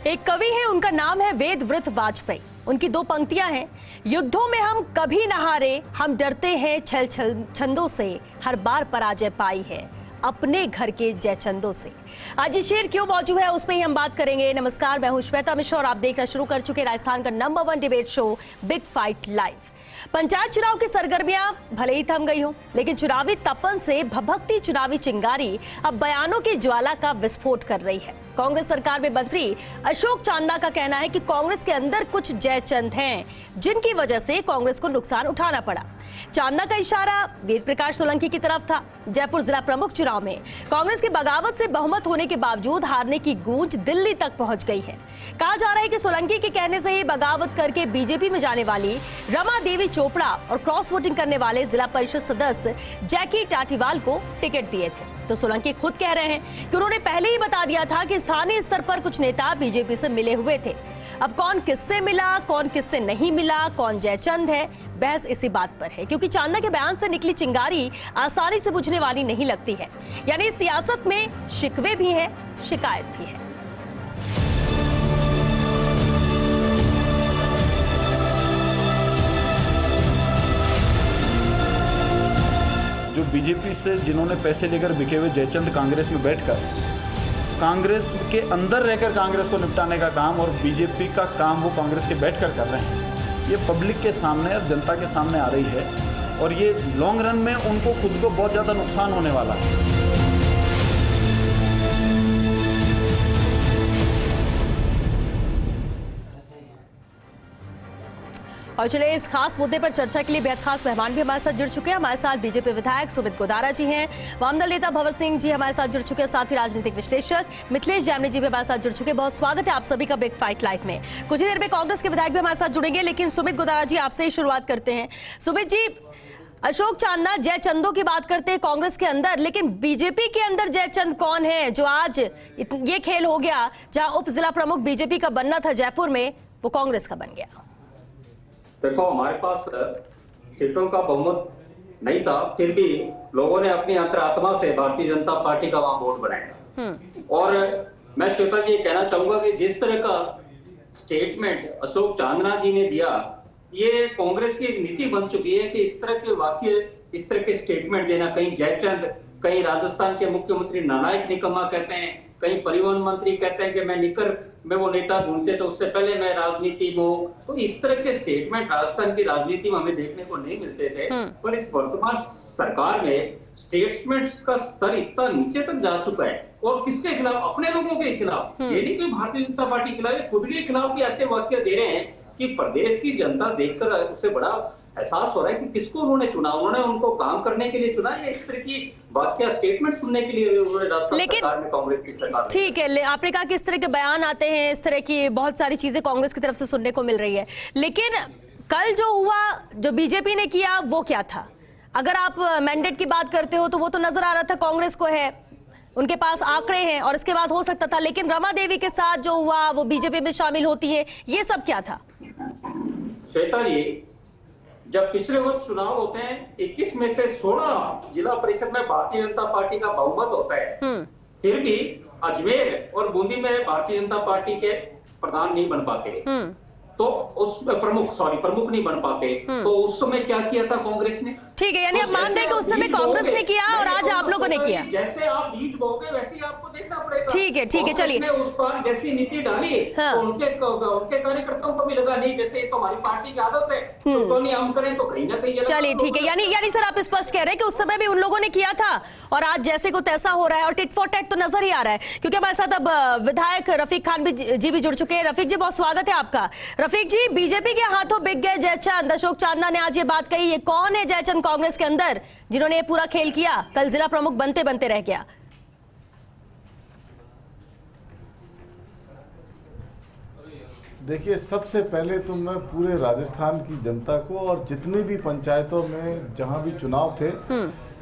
एक कवि है, उनका नाम है वेदव्रत वाजपेयी। उनकी दो पंक्तियां हैं, युद्धों में हम कभी न हारे, हम डरते हैं छल छंदों से, हर बार पराजय पाई है अपने घर के जयचंदों से। आज ये शेर क्यों मौजूद है, उस पर ही हम बात करेंगे। नमस्कार, मैं हूं श्वेता मिश्रा और आप देखना शुरू कर चुके राजस्थान का number 1 debate show big fight live. Panchayat चुनाव की सरगर्मियां भले ही थम गई हो, लेकिन चुनावी तपन से भभकती चुनावी चिंगारी अब बयानों की ज्वाला का विस्फोट कर रही है। कांग्रेस सरकार में मंत्री अशोक चांदना का कहना है कि कांग्रेस के अंदर कुछ जयचंद हैं, जिनकी वजह से कांग्रेस को नुकसान उठाना पड़ा। चांदना का इशारा वेद प्रकाश सोलंकी की तरफ था। जयपुर जिला प्रमुख चुनाव में कांग्रेस की बगावत से बहुमत होने के बावजूद हारने की गूंज दिल्ली तक पहुंच गई है। कहा जा रहा है कि सोलंकी के कहने से ही बगावत करके बीजेपी में जाने वाली रमा देवी चोपड़ा और क्रॉस वोटिंग करने वाले जिला परिषद सदस्य जैकी टाटीवाल को टिकट दिए थे। तो सोलंकी खुद कह रहे हैं कि उन्होंने पहले ही बता दिया था कि स्थानीय स्तर पर कुछ नेता बीजेपी से मिले हुए थे। अब कौन किससे मिला, कौन किससे नहीं मिला, कौन जयचंद है, बहस इसी बात पर है, क्योंकि चांदना के बयान से निकली चिंगारी आसानी से बुझने वाली नहीं लगती है। यानी सियासत में शिकवे भी है, शिकायत भी है। जो बीजेपी से जिन्होंने पैसे लेकर बिके हुए जयचंद कांग्रेस में बैठकर कांग्रेस के अंदर रहकर कांग्रेस को निपटाने का काम और बीजेपी का काम वो कांग्रेस के बैठकर कर रहे हैं, ये पब्लिक के सामने और जनता के सामने आ रही है और ये लॉन्ग रन में उनको खुद को बहुत ज़्यादा नुकसान होने वाला है। और चलिए इस खास मुद्दे पर चर्चा के लिए बेहद खास मेहमान भी हमारे साथ जुड़ चुके हैं। हमारे साथ बीजेपी विधायक सुमित गोदारा जी हैं, वामदल नेता भंवर सिंह जी हमारे साथ जुड़ चुके हैं, साथ ही राजनीतिक विश्लेषक मिथिलेश जामनी जी भी हमारे साथ जुड़ चुके हैं। बहुत स्वागत है आप सभी का बिग फाइट लाइव में। कुछ ही देर में कांग्रेस के विधायक भी हमारे साथ जुड़ेंगे, लेकिन सुमित गोदारा जी आपसे ही शुरुआत करते हैं। सुमित जी, अशोक चांदना जयचंदों की बात करते हैं कांग्रेस के अंदर, लेकिन बीजेपी के अंदर जयचंद कौन है जो आज ये खेल हो गया, जहां उप जिला प्रमुख बीजेपी का बनना था जयपुर में, वो कांग्रेस का बन गया। देखो, हमारे पास सीटों का बहुमत नहीं था, फिर भी लोगों ने अपनी अंतरात्मा से भारतीय जनता पार्टी का वहां बोर्ड बनाया। और मैं श्वेता जी कहना चाहूंगा कि जिस तरह का स्टेटमेंट अशोक चांदना जी ने दिया, ये कांग्रेस की नीति बन चुकी है कि इस तरह के वाक्य, इस तरह के स्टेटमेंट देना। कहीं जयचंद, कहीं राजस्थान के मुख्यमंत्री नालायक निकम्मा कहते हैं, कहीं परिवहन मंत्री कहते हैं कि मैं निकर में वो नेता ढूंढते तो उससे पहले मैं राजनीति में हूं। तो इस तरह के स्टेटमेंट राजस्थान की राजनीति में हमें देखने को नहीं मिलते थे, पर इस वर्तमान सरकार में स्टेटमेंट्स का स्तर इतना नीचे तक जा चुका है। और किसके खिलाफ? अपने लोगों के खिलाफ। ये नहीं कि भारतीय जनता पार्टी के खिलाफ, खुद के खिलाफ भी ऐसे वाक्य दे रहे हैं कि प्रदेश की जनता देखकर उससे बड़ा एहसास हो रहा है कि किसको उन्होंने चुना। उन्होंने उनको काम करने के लिए चुना या इस तरह की वाकया स्टेटमेंट सुनने के लिए उन्होंने राजस्थान सरकार में, कांग्रेस की सरकार। ठीक है, आपने कहा कि इस तरह के बयान आते हैं, इस तरह की बहुत सारी चीजें कांग्रेस की तरफ से सुनने को मिल रही है, लेकिन कल जो हुआ, जो बीजेपी ने किया, वो क्या था? अगर आप मैंडेट की बात करते हो तो वो तो नजर आ रहा था कांग्रेस को है, उनके पास आंकड़े हैं और इसके बाद हो सकता था, लेकिन रमा देवी के साथ जो हुआ, वो बीजेपी में शामिल होती है, ये सब क्या था? श्वेता जी, जब पिछले वर्ष चुनाव होते हैं, 21 में से 16 जिला परिषद में भारतीय जनता पार्टी का बहुमत होता है, फिर भी अजमेर और बूंदी में भारतीय जनता पार्टी के प्रधान नहीं बन पाते, तो उस प्रमुख नहीं बन पाते। तो उस समय क्या किया था कांग्रेस ने? ठीक है, यानी आप मान रहे हैं कि उस समय कांग्रेस ने किया और आज आप लोगों ने किया। जैसे आप बीज बोगे वैसे ही आपको देखना पड़ेगा। ठीक है, चलिए। उस पर जैसी नीति डाली, तो उनके कार्यकर्ताओं को भी लगा नहीं, जैसे तो हमारी पार्टी की आदत है, तो नहीं हम करें तो कहीं ना कहीं। चलिए, ठीक है, यानी सर आप स्पष्ट कह रहे हैं कि उस समय भी उन लोगों ने किया था और आज जैसे को तैसा हो रहा है, और टिट फॉर टैट तो नजर ही आ रहा है। क्योंकि हमारे साथ अब विधायक रफीक खान जी भी जुड़ चुके हैं। रफीक जी, बहुत स्वागत है आपका। रफीक जी, बीजेपी के हाथों बिक गए जयचंद, अशोक चांदना ने आज ये बात कही, ये कौन है जयचंद कांग्रेस के अंदर जिन्होंने ये पूरा खेल किया, कल जिला प्रमुख बनते बनते रह गया? देखिए, सबसे पहले तो मैं पूरे राजस्थान की जनता को और जितने भी पंचायतों में जहां भी चुनाव थे,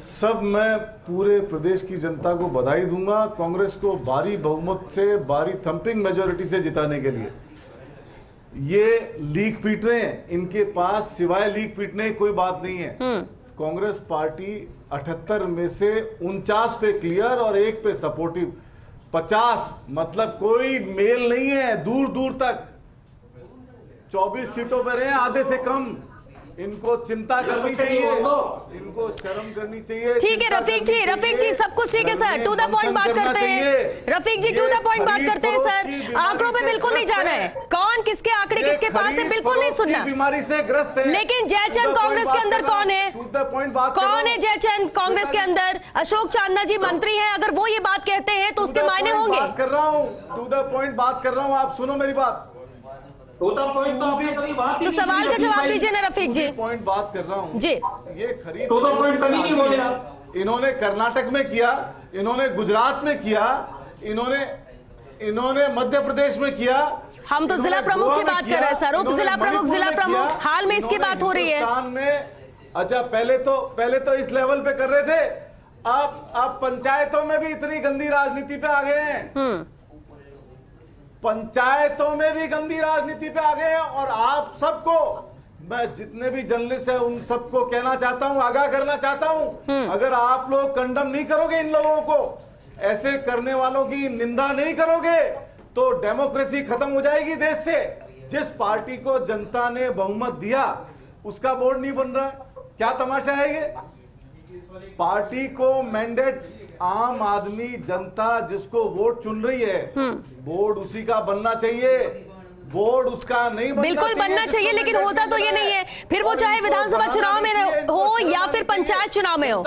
सब मैं पूरे प्रदेश की जनता को बधाई दूंगा कांग्रेस को भारी बहुमत से, भारी थंपिंग मेजोरिटी से जिताने के लिए। ये लीक पीट रहे हैं, इनके पास सिवाय लीक पीटने की कोई बात नहीं है। कांग्रेस पार्टी 78 में से 49 पे क्लियर और 1 पे सपोर्टिव 50, मतलब कोई मेल नहीं है दूर दूर तक। 24 सीटों पर हैं, आधे से कम। इनको चिंता करनी चाहिए, इनको शर्म करनी चाहिए। ठीक है रफीक जी सब कुछ ठीक है सर, टू द पॉइंट बात करते हैं। रफीक जी टू द पॉइंट बात करते हैं सर, आंकड़ों पे बिल्कुल नहीं जाना है, कौन किसके आंकड़े किसके पास है बिल्कुल नहीं सुनना। बीमारी से ग्रस्त है। लेकिन जयचंद कांग्रेस के अंदर कौन है? कौन है जयचंद कांग्रेस के अंदर? अशोक चांदना जी मंत्री हैं, अगर वो ये बात कहते हैं तो उसके मायने होंगे। बात कर रहा हूँ, टू द पॉइंट बात कर रहा हूँ, आप सुनो मेरी बात। पॉइंट तो आपने कभी बात ही तो सवाल का जवाब दीजिए ना रफीक जी। पॉइंट बात कर रहा हूँ जी। ये खरीद पॉइंट कभी नहीं बोले आप। इन्होंने कर्नाटक में किया, इन्होंने गुजरात में किया, इन्होंने मध्य प्रदेश में किया। हम तो जिला प्रमुख की बात कर रहे हैं सर, उप जिला प्रमुख हाल में इसकी बात हो रही है। अच्छा, पहले तो इस लेवल पे कर रहे थे, आप पंचायतों में भी इतनी गंदी राजनीति पे आ गए हैं। पंचायतों में भी गंदी राजनीति पे आ गए हैं। और आप सबको, मैं जितने भी जर्नलिस्ट हैं उन सबको कहना चाहता हूं, आगाह करना चाहता हूं, अगर आप लोग कंडम नहीं करोगे, इन लोगों को ऐसे करने वालों की निंदा नहीं करोगे, तो डेमोक्रेसी खत्म हो जाएगी देश से। जिस पार्टी को जनता ने बहुमत दिया उसका बोर्ड नहीं बन रहा, क्या तमाशा है ये? पार्टी को मैंडेट, आम आदमी जनता जिसको वोट चुन रही है, बोर्ड उसी का बनना चाहिए, बोर्ड उसका नहीं बनना बिल्कुल बनना चाहिए, लेकिन होता तो ये नहीं है। फिर वो चाहे विधानसभा चुनाव में हो या फिर पंचायत चुनाव में हो।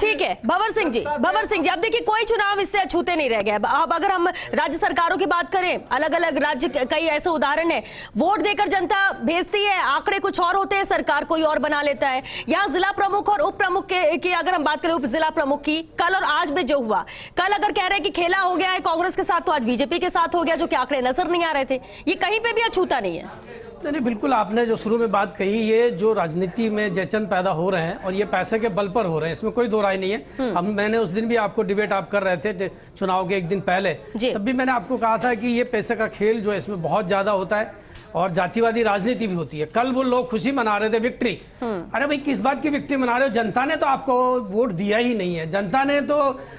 ठीक है भंवर सिंह जी, अब देखिए कोई चुनाव इससे अछूते नहीं रह गए। अब अगर हम राज्य सरकारों की बात करें, अलग अलग राज्य कई ऐसे उदाहरण है, वोट देकर जनता भेजती है, आंकड़े कुछ और होते हैं, सरकार कोई और बना लेता है। यहाँ जिला प्रमुख और उप प्रमुख की अगर हम बात करें, उप जिला प्रमुख की, कल और आज में जो हुआ, कल अगर कह रहे हैं कि खेला हो गया है कांग्रेस के साथ, तो आज बीजेपी के साथ हो गया, जो कि आंकड़े नजर नहीं आ रहे थे। ये कहीं पे भी अछूता नहीं है। नहीं, बिल्कुल आपने जो शुरू में बात कही, ये जो राजनीति में जयचंद पैदा हो रहे हैं और ये पैसे के बल पर हो रहे हैं, इसमें कोई दो राय नहीं है। मैंने उस दिन भी आपको डिबेट आप कर रहे थे चुनाव के एक दिन पहले, तब भी मैंने आपको कहा था कि ये पैसे का खेल जो है इसमें बहुत ज्यादा होता है और जातिवादी राजनीति भी होती है। कल वो लोग खुशी मना रहे थे, विक्ट्री। अरे भाई किस बात की विक्ट्री मना रहे हो? जनता ने तो आपको वोट दिया ही नहीं है, जनता ने तो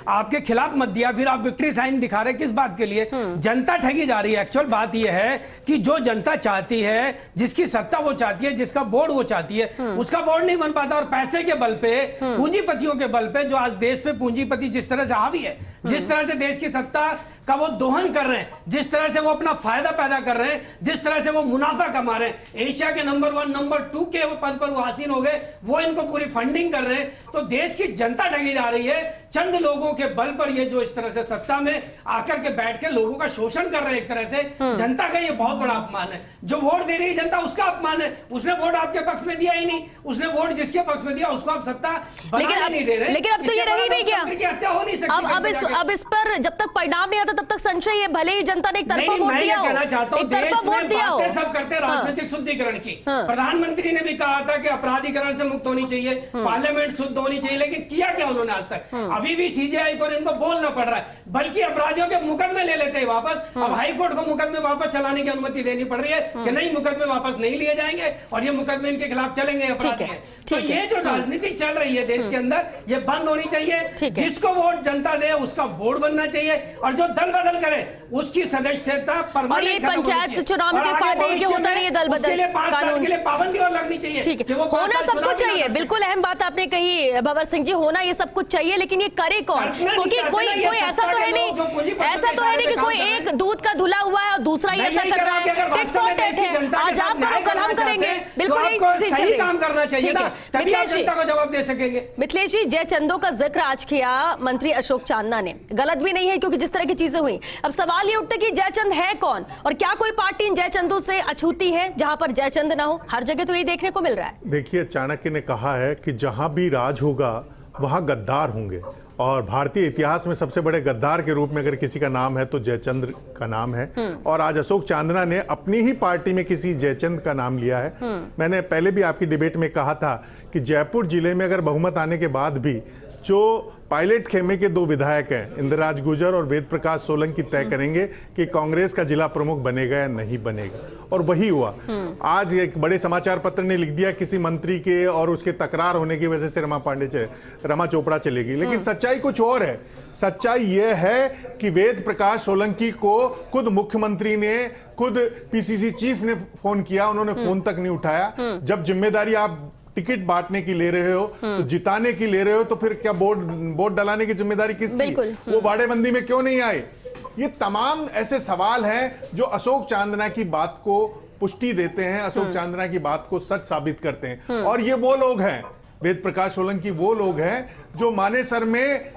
आपके खिलाफ मत दिया, फिर आप विक्ट्री साइन दिखा रहे किस बात के लिए? जनता ठगी जा रही है। एक्चुअल बात यह है कि जो जनता चाहती है, जिसकी सत्ता वो चाहती है, जिसका बोर्ड वो चाहती है, उसका बोर्ड नहीं बन पाता। और पैसे के बल पे, पूंजीपतियों के बल पे, जो आज देश पे पूंजीपति जिस तरह से हावी है, जिस तरह से देश की सत्ता का वो दोहन कर रहे हैं, जिस तरह से वो अपना फायदा पैदा कर रहे हैं, जिस तरह से वो मुनाफा कमा रहे हैं, एशिया के नंबर 1 नंबर 2 के पद पर वो हासिल हो गए, वो इनको पूरी फंडिंग कर रहे हैं। तो देश की जनता ठगी जा रही है चंद लोगों के बल पर। ये जो इस तरह से सत्ता में आकर के बैठ के लोगों का शोषण कर रहे हैं, एक तरह से जनता का ये बहुत बड़ा अपमान है। जो वोट दे रही है जनता, उसका अपमान है। उसने वोट आपके पक्ष में दिया ही नहीं, उसने वोट जिसके पक्ष में दिया उसको आप सत्ता नहीं दे रहे। लेकिन अब तो ये रही नहीं गया, हत्या हो नहीं सकती। अब इस पर जब तक परिणाम नहीं आता तब तक संशय है, भले ही जनता ने एक तरफा वोट दिया हो, एक तरफा वोट दिया हो। सब करते राजनीतिक शुद्धिकरण की। प्रधानमंत्री ने भी कहा था कि अपराधीकरण से मुक्त होनी चाहिए, पार्लियामेंट शुद्ध होनी चाहिए, लेकिन किया क्या उन्होंने आज तक? अभी भी सीजीआई को इनको बोलना पड़ रहा है, बल्कि अपराधियों के मुकदमे ले लेते हैं वापस। अब हाई कोर्ट को मुकदमे वापस चलाने की अनुमति देनी पड़ रही है कि नहीं, मुकदमे वापस नहीं लिए जाएंगे और ये मुकदमे इनके खिलाफ चलेंगे, अपराधी हैं। तो ये जो राजनीति चल रही है देश के अंदर, ये बंद होनी चाहिए। जिसको वोट जनता दे उसका बोर्ड बनना चाहिए, और जो दल बदल करे उसकी सदस्यता और ये पंचायत चुनाव के फायदे के होता नहीं है दल बदल कानून के लिए पाबंदी और लगनी चाहिए। ठीक है, होना सब कुछ चाहिए, बिल्कुल अहम बात आपने कही भंवर सिंह जी, होना ये सब कुछ चाहिए, लेकिन ये करे कौन? क्योंकि कोई ऐसा तो है नहीं कि कोई एक दूध का धुला हुआ है और दूसरा ये ऐसा कर रहा है। टिट फॉर टैट है, आज आप करो कल हम करेंगे, बिल्कुल यही काम करना चाहिए, तभी आप जनता को जवाब दे सकेंगे। मिथिलेश जी, जयचंदों का जिक्र आज किया मंत्री अशोक चांदना ने, गलत भी नहीं है क्योंकि जिस तरह की चीजें हुई। अब सवाल ये उठते कि जयचंद है कौन, और क्या कोई पार्टी इन जयचंदों से अछूती है जहां पर जयचंद ना हो? हर जगह तो ये देखने को मिल रहा है। देखिए, चाणक्य ने कहा है कि जहां भी राज होगा वहां गद्दार होंगे, और भारतीय इतिहास में सबसे बड़े गद्दार के रूप में अगर किसी का नाम है तो जयचंद का नाम है। और आज अशोक चांदना ने अपनी ही पार्टी में किसी जयचंद का नाम लिया है। मैंने पहले भी आपकी डिबेट में कहा था कि जयपुर जिले में अगर बहुमत आने के बाद भी जो पायलट खेमे के 2 विधायक हैं, इंद्रराज गुर्जर और वेद प्रकाश सोलंकी तय करेंगे कि कांग्रेस का जिला प्रमुख बनेगा या नहीं बनेगा, और वही हुआ। आज एक बड़े समाचार पत्र ने लिख दिया किसी मंत्री के और उसके तकरार होने की वजह से रमा चोपड़ा चलेगी, लेकिन सच्चाई कुछ और है। सच्चाई यह है कि वेद प्रकाश सोलंकी को खुद मुख्यमंत्री ने, खुद पीसीसी चीफ ने फोन किया, उन्होंने फोन तक नहीं उठाया। जब जिम्मेदारी आप टिकट बांटने की ले रहे हो, तो जिताने की ले रहे हो, तो फिर क्या बोर्ड डलाने की जिम्मेदारी किसकी? वो बाड़ेबंदी में क्यों नहीं आए? ये तमाम ऐसे सवाल हैं जो अशोक चांदना की बात को पुष्टि देते हैं, अशोक चांदना की बात को सच साबित करते हैं। और ये वो लोग हैं, वेद प्रकाश सोलंकी वो लोग हैं जो मानेसर में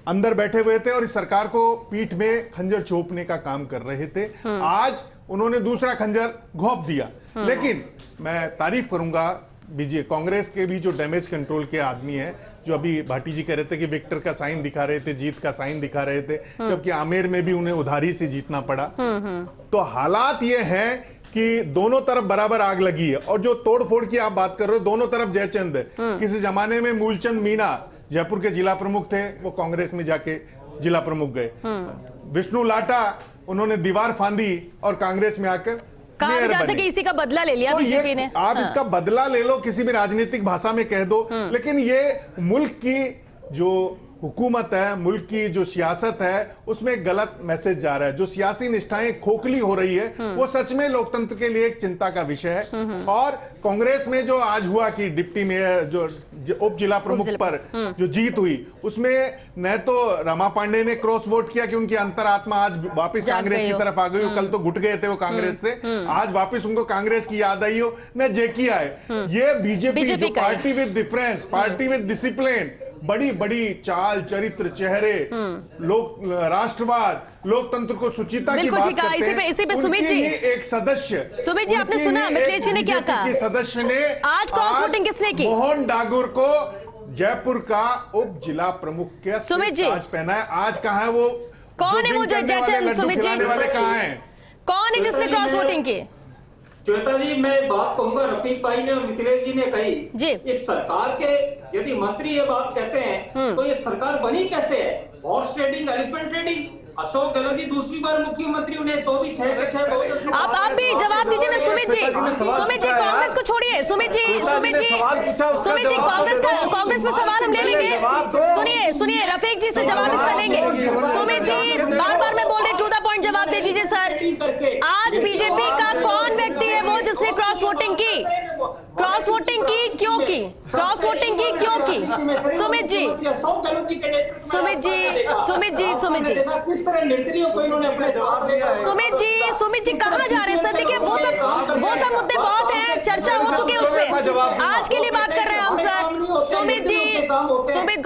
अंदर बैठे हुए थे और इस सरकार को पीठ में खंजर चोपने का काम कर रहे थे। आज उन्होंने दूसरा खंजर घोंप दिया। लेकिन मैं तारीफ करूंगा बीजेपी कांग्रेस के भी जो डैमेज कंट्रोल के आदमी हैं, जो अभी भाटी जी कह रहे थे कि विक्टर का साइन दिखा रहे थे, जीत का साइन दिखा रहे थे, जबकि आमेर में भी उन्हें उधारी से जीतना पड़ा। तो हालात ये हैं कि दोनों तरफ बराबर आग लगी है। और जो तोड़फोड़ की आप बात कर रहे हो, दोनों तरफ जयचंद है। किसी जमाने में मूलचंद मीणा जयपुर के जिला प्रमुख थे, वो कांग्रेस में जाके जिला प्रमुख गए। विष्णु लाटा, उन्होंने दीवार फांदी और कांग्रेस में आकर कहा भी जाता कि इसी का बदला ले लिया बीजेपी ने। आप इसका बदला ले लो, किसी भी राजनीतिक भाषा में कह दो, लेकिन ये मुल्क की जो हुकूमत है, मुल्क की जो सियासत है, उसमें एक गलत मैसेज जा रहा है। जो सियासी निष्ठाएं खोखली हो रही है, वो सच में लोकतंत्र के लिए एक चिंता का विषय है। और कांग्रेस में जो आज हुआ कि डिप्टी मेयर, जो उप जिला प्रमुख पर जो जीत हुई, उसमें न तो रमा पांडे ने क्रॉस वोट किया कि उनकी अंतरात्मा आज वापस कांग्रेस की तरफ आ गई, कल तो घुट गए थे वो कांग्रेस से, आज वापस उनको कांग्रेस की याद आई हो, न जेकी आए। ये बीजेपी जो party with difference, party with discipline, बड़ी बड़ी चाल चरित्र, चेहरे, लोक राष्ट्रवाद, लोकतंत्र को सुचिता की बात करते हैं। इसी पे सुमित जी, एक सदस्य, सुमित जी आपने सुना मिथिलेश जी ने क्या कहा? सदस्य ने आज क्रॉस वोटिंग किसने की? मोहन डागुर को जयपुर का उप जिला प्रमुख के सुमित जी आज पहना है। आज कहाँ है वो? कौन है वो जयचंद? सुमित जी वाले कहाँ हैं? कौन है जिसने क्रॉस वोटिंग की? श्वेता जी, मैं बात कहूंगा, रफीक भाई ने और मिथिलेश जी ने कही जी। इस सरकार के यदि मंत्री ये बात कहते हैं तो ये सरकार बनी कैसे है? Horse trading, elephant trading. Ashok Gehlot ji दूसरी बार मुख्यमंत्री, उन्हें तो भी 6 के 6 बहुत। आप भी जवाब दीजिए ना सुमित जी। सुमित जी कांग्रेस को छोड़िए, सुमित जी कांग्रेस में सवाल हम ले लेंगे। सुनिए रफीक जी से जवाब इसका लेंगे। सुमित जी बार मैं बोल रही, टू द पॉइंट जवाब दे दीजिए सर। आज बीजेपी का कौन व्यक्ति है वो जिसने क्रॉस वोटिंग की? क्रॉस वोटिंग की क्यों की? क्रॉस वोटिंग की क्यों की? सुमित जी सुमित जी कहाँ जा रहे हैं सर? देखिए वो सब मुद्दे बहुत हैं, चर्चा हो चुकी है उसमें। आज के लिए बात कर रहे हैं हम सर। सुमित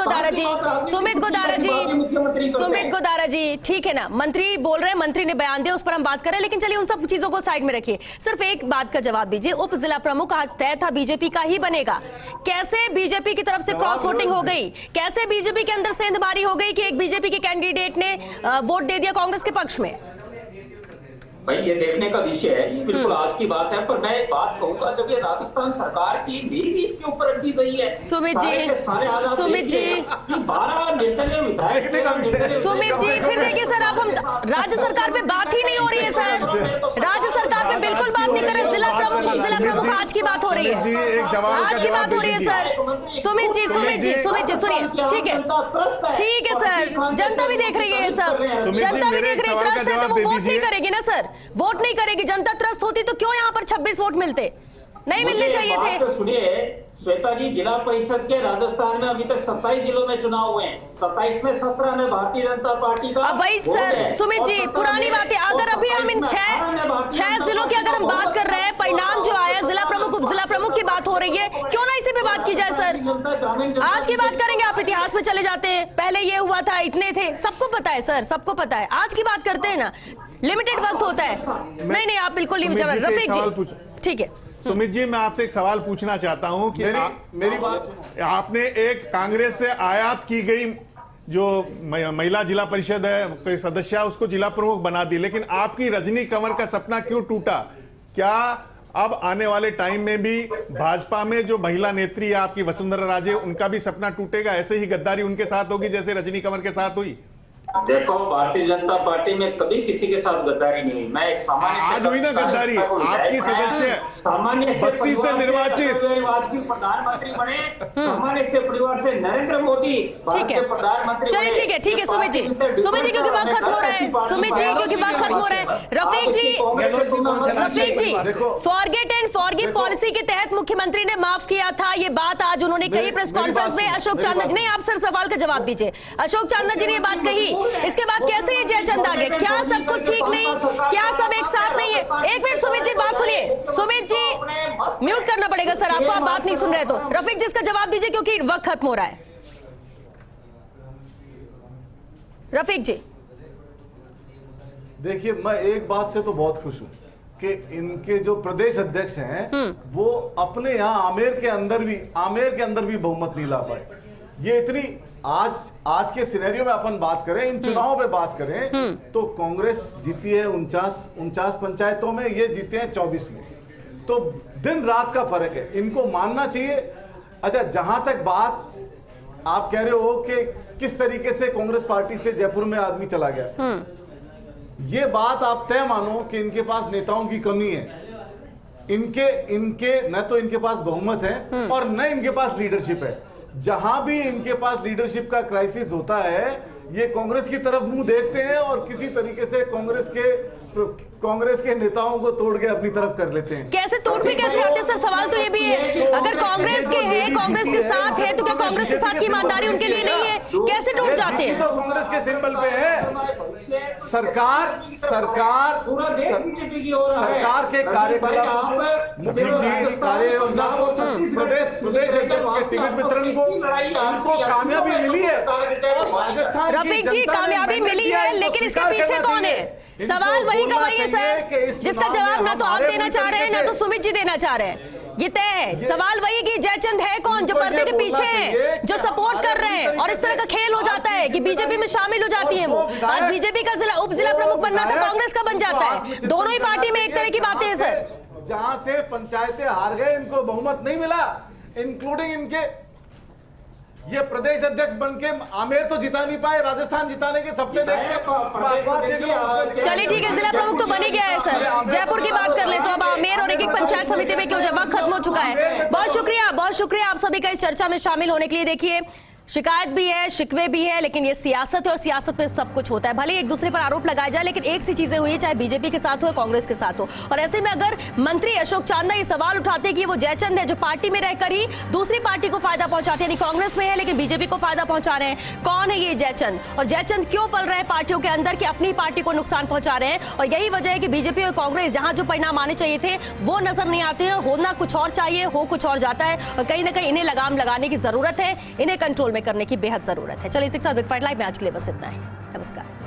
गोदारा जी, ठीक है ना, मंत्री बोल रहे हैं, मंत्री ने बयान दिया, उस पर हम बात कर रहे हैं, लेकिन चलिए उन सब चीजों को साइड में रखिए। सिर्फ एक बात का जवाब दीजिए, उप जिला प्रमुख आज तय था बीजेपी का ही बनेगा। कैसे बीजेपी की तरफ से क्रॉस वोटिंग हो गई? कैसे बीजेपी के अंदर सेंधमारी हो गई कि एक बीजेपी के कैंडिडेट ने वोट दे दिया कांग्रेस के पक्ष में? भाई ये देखने का विषय है, ये बिल्कुल आज की बात है। पर मैं एक बात कहूंगा, जब ये राजस्थान सरकार की नींव इसके ऊपर रखी गई है, सुमित जी कि 12 निर्दलीय विधायक। सुमित जी फिर देखिए सर, आप हम राज्य सरकार पे बात ही नहीं हो रही है सर। राज्य सरकार पे बिल्कुल बात नहीं कर रहे। जिला प्रमुख, उप जिला प्रमुख, आज की बात हो रही है, आज की बात हो रही है सर। सुमित जी सुनिए, ठीक है सर, जनता भी देख रही है ये सब, जनता भी देख रही है। त्रस्त है तो वो वोट नहीं करेगी ना सर, वोट नहीं करेगी। जनता त्रस्त होती तो क्यों यहाँ पर 26 वोट मिलते? नहीं मिलने चाहिए थे। तो सुनिए श्वेता जी, जिला परिषद के राजस्थान में अभी तक 27 जिलों में चुनाव हुए हैं। 27 में 17 में भारतीय जनता पार्टी का। अब वही सर सुमित जी, पुरानी बातें, अगर अभी हम इन 6 जिलों की अगर हम बात कर रहे हैं, परिणाम जो आया, जिला प्रमुख, उप जिला प्रमुख की बात हो रही है, क्यों ना इसी पे बात की जाए सर? आज की बात करेंगे, आप इतिहास में चले जाते हैं, पहले ये हुआ था, इतने थे, सबको पता है सर, सबको पता है। आज की बात करते हैं ना, लिमिटेड वक्त होता है। नहीं आप बिल्कुल नहीं विचार। रफीक जी ठीक है। सुमित जी, मैं आपसे एक सवाल पूछना चाहता हूं कि मेरी बात, आपने एक कांग्रेस से आयात की गई जो महिला जिला परिषद है कोई सदस्य, उसको जिला प्रमुख बना दी, लेकिन आपकी रजनी कंवर का सपना क्यों टूटा? क्या अब आने वाले टाइम में भी भाजपा में जो महिला नेत्री है आपकी वसुंधरा राजे, उनका भी सपना टूटेगा, ऐसे ही गद्दारी उनके साथ होगी जैसे रजनी कंवर के साथ हुई। देखो, भारतीय जनता पार्टी में कभी किसी के साथ गद्दारी नहीं हुई। मैं एक सामान्य आज हुई ना गद्दारी, आपकी सदस्य सामान्य बस्सी से निर्वाचित वाजपेयी प्रधानमंत्री बने, सामान्य से परिवार से नरेंद्र मोदी भारत के प्रधानमंत्री। चलिए ठीक है सुमित जी, क्योंकि वक्त खत्म हो रहा है, सुमित जी क्योंकि वक्त खत्म हो रहा है। रफीक जी, फॉरगेट एंड फॉरगिव पॉलिसी के तहत मुख्यमंत्री ने माफ किया था, ये बात आज उन्होंने कही प्रेस कॉन्फ्रेंस में। अशोक चांदना ने, आप सर सवाल का जवाब दीजिए, अशोक चांदना जी ने ये बात कही, इसके बाद कैसे ये जयचंद आ गए? क्या सब कुछ ठीक नहीं, क्या सब एक साथ नहीं है? एक मिनट सुमित जी, बात सुनिए, सुमित जी म्यूट करना पड़ेगा सर आपको, आप बात नहीं सुन रहे तो। रफीक जी इसका जवाब दीजिए क्योंकि वक्त खत्म हो रहा है। रफीक जी देखिए, मैं एक बात से तो बहुत खुश हूं कि इनके जो प्रदेश अध्यक्ष हैं वो अपने यहाँ आमेर के अंदर भी बहुमत नहीं ला पाए। ये इतनी आज के सिनेरियो में अपन बात करें, इन चुनावों पे बात करें तो कांग्रेस जीती है 49 पंचायतों में, ये जीते हैं 24 में, तो दिन रात का फर्क है, इनको मानना चाहिए। अच्छा, जहां तक बात आप कह रहे हो कि किस तरीके से कांग्रेस पार्टी से जयपुर में आदमी चला गया, ये बात आप तय मानो कि इनके पास नेताओं की कमी है, इनके न तो इनके पास बहुमत है और न इनके पास लीडरशिप है। जहां भी इनके पास लीडरशिप का क्राइसिस होता है, ये कांग्रेस की तरफ मुंह देखते हैं और किसी तरीके से कांग्रेस के नेताओं को तोड़ के अपनी तरफ कर लेते हैं। कैसे तोड़ भी कैसे आते सर? सवाल तो ये भी है, अगर कांग्रेस के है, कांग्रेस के साथ है, तो क्या कांग्रेस के साथ की ईमानदारी उनके लिए नहीं है? कैसे टूट जाते हैं? तो कांग्रेस के सिंबल पे है। सरकार के कार्यकलाप, मुख्यमंत्री कार्य योजना को, प्रदेश अध्यक्ष के टिकट वितरण को इनको कामयाबी मिली है। रफीक जी, कामयाबी मिली है, लेकिन इसके पीछे कौन है? सवाल वही का वही है सर, जिसका जवाब ना तो आप देना चाह रहे हैं ना तो सुमित जी देना चाह रहे हैं। ये तय है, सवाल वही कि जयचंद है कौन जो पर्दे के पीछे है, जो सपोर्ट कर रहे हैं, और इस तरह का खेल हो जाता है कि बीजेपी में शामिल हो जाती है वो। आज बीजेपी का उप जिला प्रमुख बनना था, कांग्रेस का बन जाता है। दोनों ही पार्टी में एक तरह की बातें हैं सर। जहां से पंचायतें हार गए, इनको बहुमत नहीं मिला, इंक्लूडिंग इनके ये प्रदेश अध्यक्ष बनके आमेर तो जिता नहीं पाए, राजस्थान जिताने के सपने चलिए ठीक है, जिला प्रमुख तो बन ही गया है सर। जयपुर की बात कर ले तो अब आमेर और एक पंचायत समिति में क्यों, जब वक्त खत्म हो चुका है। बहुत शुक्रिया आप सभी का इस चर्चा में शामिल होने के लिए। देखिए, शिकायत भी है, शिकवे भी है, लेकिन ये सियासत है और सियासत में सब कुछ होता है। भले एक दूसरे पर आरोप लगाया जाए, लेकिन एक सी चीजें हुई है, चाहे बीजेपी के साथ हो या कांग्रेस के साथ हो। और ऐसे में अगर मंत्री अशोक चांदना ये सवाल उठाते कि वो जयचंद है जो पार्टी में रहकर ही दूसरी पार्टी को फायदा पहुंचाते, यानी कांग्रेस में है लेकिन बीजेपी को फायदा पहुंचा रहे हैं, कौन है ये जयचंद और जयचंद क्यों पल रहे हैं पार्टियों के अंदर कि अपनी पार्टी को नुकसान पहुंचा रहे हैं? और यही वजह है कि बीजेपी और कांग्रेस जहां जो परिणाम आने चाहिए थे वो नजर नहीं आते हैं, होना कुछ और चाहिए, हो कुछ और जाता है। और कहीं ना कहीं इन्हें लगाम लगाने की जरूरत है, इन्हें कंट्रोल में करने की बेहद जरूरत है। चलिए, इसी के साथ बिग फाइट लाइव में आज के लिए बस इतना ही। नमस्कार।